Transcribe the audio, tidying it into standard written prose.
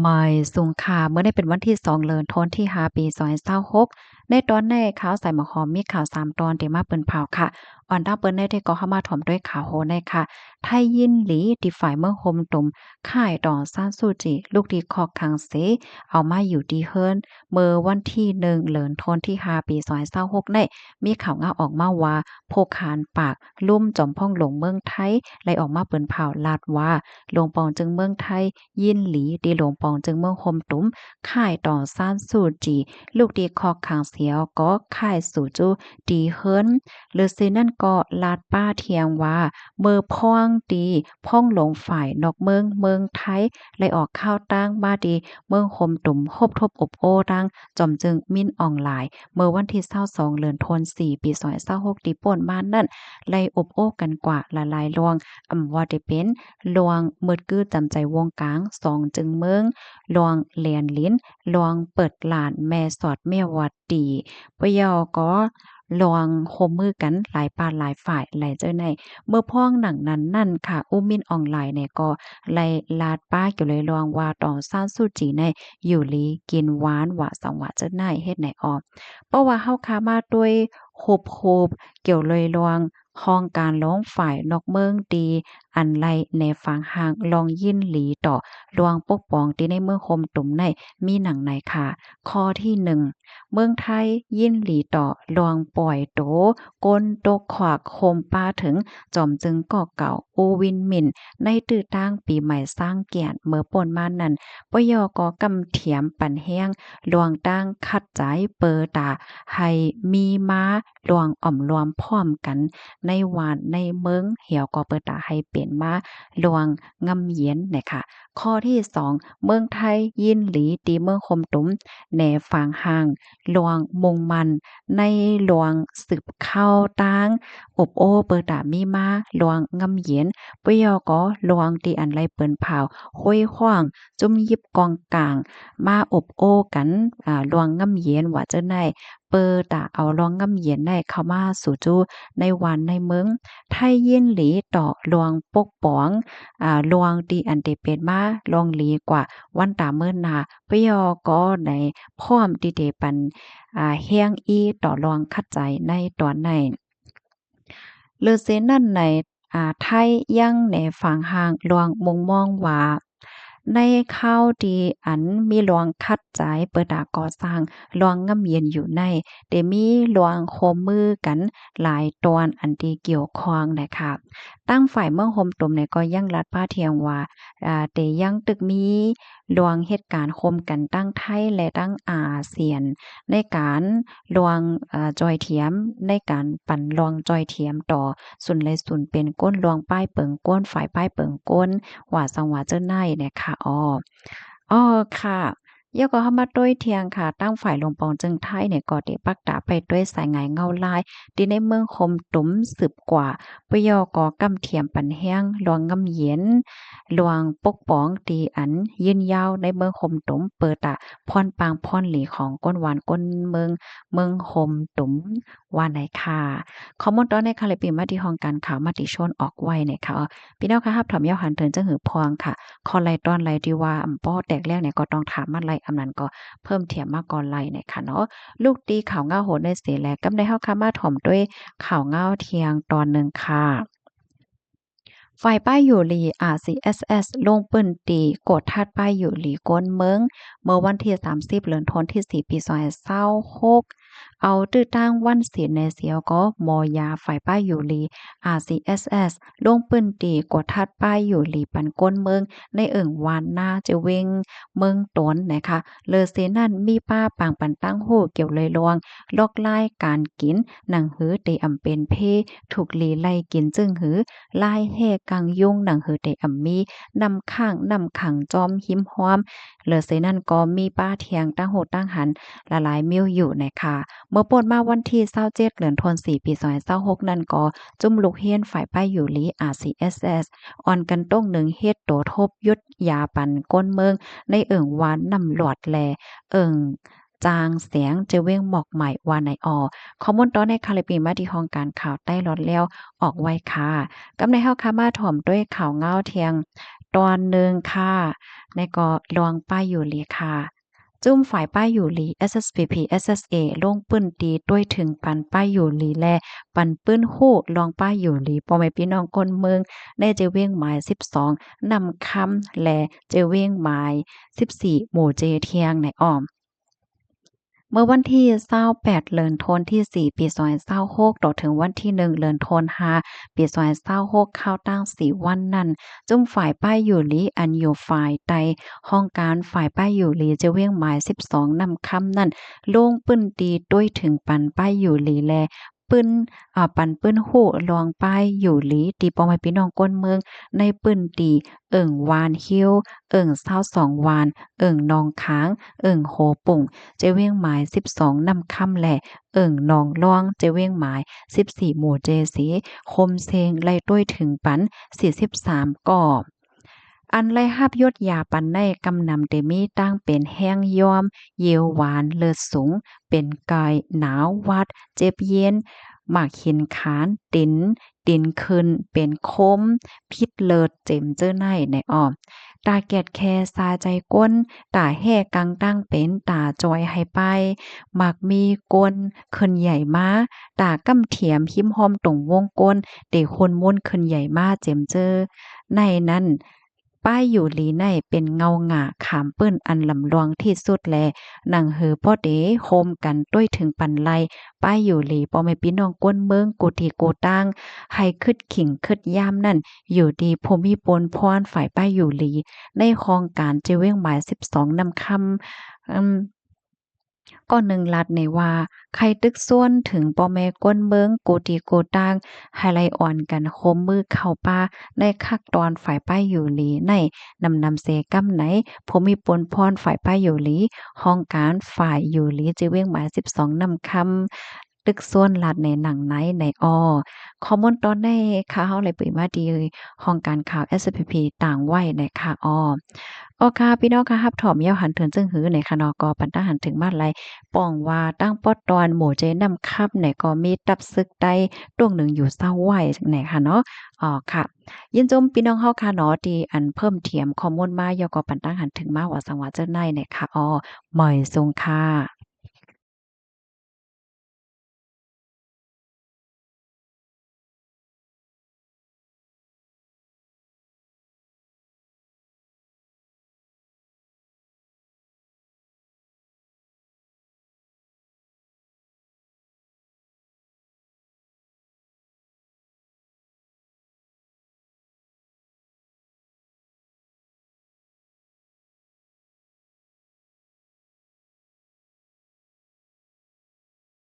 ไม่สูงค่ะเมื่อได้เป็นวันที่2เดือนธันวาคมที่5ปี2026ในตอนในข่าวใส่หมอหอมมีข่าว3ตอนที่มาเปิ้นเผาค่ะอ่อนตั้งเปิ้นได้ที่ก็เข้ามาถ่อมด้วยข่าวโหในค่ะไทยินหลีที่ฝ่ายเมืองโฮมตุ่มค่ายดองซานซูจิลูกดีคอกคังเสเอามาอยู่ดีเฮิรนเมื่อวันที่1เดือนธันวาคมที่5ปี2026ในมีข่าวงาออกมาว่าโพคานปากลุ่มจอมพ่องหลงเมืองไทยไล่ออกมาเปิ้นเผาลาดว่าหลวงปองจึงเมืองไทยยินหลีดีหลวงปองจึงเมืองโฮมตุ้มค่ายต่อซ่านสู่จีลูกดีคอกขางเสียวก็ค่ายสู่จูดีเฮิรนหรือซินั่นก็ลาดป้าเทียงว่าเมื่อพ่องดีพ่องหลงฝ่ายนอกเมืองไทยไล่ออกข้าวตั้งมาดีเมืองโฮมตุ้มฮบทบอบโอ้ดังจอมจึงมิ้นออนไลน์เมื่อวันที่22เดือนธันวาคมปี2026ที่ป่นมานั่นไล่อบโอ้กันกว่าละลายลวงว่าได้เป็นลวงมืดกื้อจำใจวงกลางสองจึงเมืองลวงเลียนลิ้นลวงเปิดหลานแม่สอดแม่วัดดีปยอก็ลวงโฮมมือกันหลายปานหลายฝ่ายหลายเจ้าในเมื่อพ้องหนังนั้นนั่นค่ะอุ้มมินออนไลน์เนี่ยก็ไล่ลาดป้าเกี่ยวเลยลวงว่าต่อซ่านสู้จีในอยู่ลีกินหวานหวาสังหวะเจ้าในเฮ็ดไหนออกเพราะว่าเฮาคามาด้วยโฮบเกี่ยวเลยลวงห้องการร้องฝ่ายนอกเมืองดีอันไลในฝังหางลองยินหลีต่อลวงปกป้องที่ในเมืองคมตุ่มในมีหนังไหนค่ะข้อที่1เมืองไทยยินหลีต่อลวงปล่อยโตก้นตกขวากโคมป้าถึงจอมจึงก่อเก่าอูวินหมินในตื้อตั้งปีใหม่สร้างเกียรติเมื่อป่นมานั้นปยกกำเถียมปันแห้งลวงตั้งคัดใจเปอตาให้มีม้าลวงอ่อมรวมพร้อมกันในหวานในเมืองเหี่ยวก็เปิดตาให้เปลี่ยนมาลวงงำเยียนเนี่ยค่ะข้อที่2เมืองไทยยินหลีตีเมืองคมตุ้มแหนฝางห่างลวงมงมันในหลวงสืบเข้าตั้งอบโอ้เปิดตามีมาลวงงำเยียนปยอก็ลวงตีอันไรเปิ้นเผาห้วยขว้างจุ่มยิบกองกลางมาอบโอ้กันลวงงำเยียนว่าเจ้าไนเปิดตาเอาลวงงำเยียนได้เข้ามาสู่จูในวันในเมืองไทยยินหลีต่อลวงปกป้องลวงตีอันเตเป็นมาลวงหลีกว่าวันตาเมื่อนาปยอก็ในพร้อมที่เตปันเฮียงอีต่อลวงคัดใจในตอนในเลอเซนั่นในไทยยังในฝั่งห่างลวงมุงมองว่าในข้าวดีอันมีหลวงคัดใจเปิดาก่อสร้างหลวงงำเย็นอยู่ในแต่มีหลวงโคมมือกันหลายตอนอันที่เกี่ยวข้องนะคะตั้งฝ่ายเมืองโฮมตุ่มเนี่ยก็ยังรัดผ้าเทียงว่าแต่ยังตึกมีหลวงเหตุการณ์คมกันตั้งไทยและตั้งอาเซียนในการลวงจอยเทียมในการปั่นลวงจอยเทียมต่อสุนเลยสุนเป็นก้นลวงป้ายเปิงก้นฝ่ายป้ายเปิงก้นว่าสังว่าเจ้าไนเนี่ยค่ะอ้อค่ะยกก็เข้ามาด้วยเทียงค่ะตั้งฝ่ายลงปองจึงไทยเนี่ยก็ได้ปักดาไปด้วยสายงายเงาลายที่ในเมืองคมตุ้มสืบกว่าปยอกอกำเทียมปันแห้งหลวงงำเย็นหลวงปกป้องตีอันยืนยาวในเมืองคมตุ้มเปิดตะพรปางพรหลีของก้นหวานก้นเมืองคมตุ้มว่าไหนค่ะข้อมูลตอนในคาลิปีมาที่ห้องการข่าวมติชนออกไว้เนี่ยค่ะพี่น้องค่ะรับถอมยาวหันเถินจังหือพองค่ะ คอไลตอนไลที่ว่าป้อแตกแรกเนี่ยก็ต้องถามมาไลอำนั้นก็เพิ่มเทียมมาก่อนไลเนี่ยค่ะเนาะลูกตีข่าวเงาโหดในเสียแลกำได้เฮาค่ะมาถ่อมด้วยข่าวเงาเที่ยงตอนหนึ่งค่ะฝ่ายป้ายอยู่หลี RCSS ลงปื้นตีกดทัดป้ายอยู่หลีก้นเมืองเมื่อวันที่30เดือนธันวาคมที่4ปี2026เอาตื้อตั้งวันศีลในเสียวก็มอยาฝ่ายป้ายอยู่หลี RCSS ลงปื้นตีกดทัดป้ายอยู่หลีปันก้นเมืองในวานหน้าจะเวงเมืองตนนะคะเลอเซนั่นมีป้าปางปันตั้งหู้เกี่ยวเลยลวงลอกไล่การกินหนังหือเตอำเป็นเพถูกลีไล่กินจึงหือลายแห่กังยุ่งหนังหือเตอำมีนำข้างนำขังจอมหิมห้อมเลอเซนั่นก็มีป้าเทียงตั้งโหตั้งหันละลายมิ้วอยู่นะคะเมื่อปนมาวันที่27เดือนธันวาคมปี2026นั่นก็จุ่มลูกเฮียนฝ่ายป้ายอยู่ลี RCSS อ่อนกันต้งหนึ่งเฮ็ดโตทบยุดยาปันก้นเมืองในวานนำหลอดแลเอิ่งจางเสียงจะเว้งหมอกใหม่วานในข้อมูลตอนในคาลิปีมาที่ห้องการข่าวใต้รถแล้วออกไว้ค่ะกำในเฮาค่ะมาถ่อมด้วยข่าวเงาเทียง ตอนหนึ่งค่ะในก็ลองป้ายอยู่หลีค่ะจุ้มฝ่ายป้ายอยู่หลี SSPP SSA ลงปื้นตีด้วยถึงปันป้ายอยู่หลีแลปันปื้นฮู้ลองป้ายอยู่หลีพ่อแม่พี่น้องคนเมืองในเจเวียงหมาย12นำคำและเจเวียงหมาย14หมู่เจเทียงในอ้อม เมื่อวันที่28เดือนธันวาคมที่4ปี2026ต่อถึงวันที่1เดือนธันวาคมปี2026เข้าตั้ง4วันนั้นจุ่มฝ่ายป้ายอยู่หลีอันอยู่ฝ่ายใดห้องการฝ่ายป้ายอยู่หลีจะเวียงหมาย12นำคำนั้นลงปื้นตีด้วยถึงปันป้ายอยู่หลีแลปื้นปันปื้นฮู้ลองป้ายอยู่หลีตีป้อมให้พี่น้องก้นเมืองในปื้นตีวานฮิ้ว22วานนองค้างโหปุ่ง เจเวียงหมาย12นำค่ำแหล่หนองล่องเจเวียงหมาย14หมู่เจสีคมเซงไล่ต้วยถึงปัน43ก่ออันไล่หับยศยาปันในกำนำเตมีตั้งเป็นแห้งย้อมเยวหวานเลิศสูงเป็นกายหนาววัดเจ็บเย็นหมากหินขานดินขึ้นเป็นคมพิษเลิศเจ็มเจ้อในอ้อมตาแกดแคซาใจก้นตาแห่กังตั้งเป็นตาจอยให้ไปหมากมีก้นขึ้นใหญ่มาตากำเถียมหิมหอมตรงวงก้นเดคนม้วนขึ้นใหญ่มาเจ็มเจอในนั้นป้ายอยู่หลีในเป็นเงาหงาขามเปิ้นอันลำลวงที่สุดแลหนังหือพ่อเดโฮมกันด้วยถึงปันไลป้ายอยู่หลีปอแม่พี่น้องก้นเมืองกูทีกูตั้งให้คึดขิงคึดย่ามนั่นอยู่ดีภูมิปนพรฝ่ายป้ายอยู่หลีในโครงการเจเว้งหมาย12นำคำก็หนึ่งลัดในว่าใครตึกส่วนถึงป่อแม่ก้นเมืองโกตีโกตางไฮไลอ่อนกันคมมือเข้าป่าในคักตอนฝ่ายป้ายอยู่หลีในนำเสกำไหนผมมีปนพรฝ่ายป้ายอยู่หลีห้องการฝ่ายอยู่หลีจิเว้งหมาย12นำคำตึกส่วนลัดในหนังไหนในข้อมูลตอนในข่าวเลยเปิดมาดีห้องการข่าว SPP ต่างไว้ในค่ะค่ะพี่น้องค่ะรับถอมเย้าหันเถินจึงหือในคะนอกอปันตาหันถึงมาไลป้องว่าตั้งปอดตอนหมู่เจนำคับในก็มีตับซึกใดตวงหนึ่งอยู่เศร้าไหวไหนค่ะเนาะค่ะยินจมพี่น้องเฮาค่ะเนาะที่อันเพิ่มเทียมข้อมูลมาเยาก็ปันตั้งหันถึงมาว่าสังว่าเจ้าในเนี่ยค่ะเหมยทรงค่ะ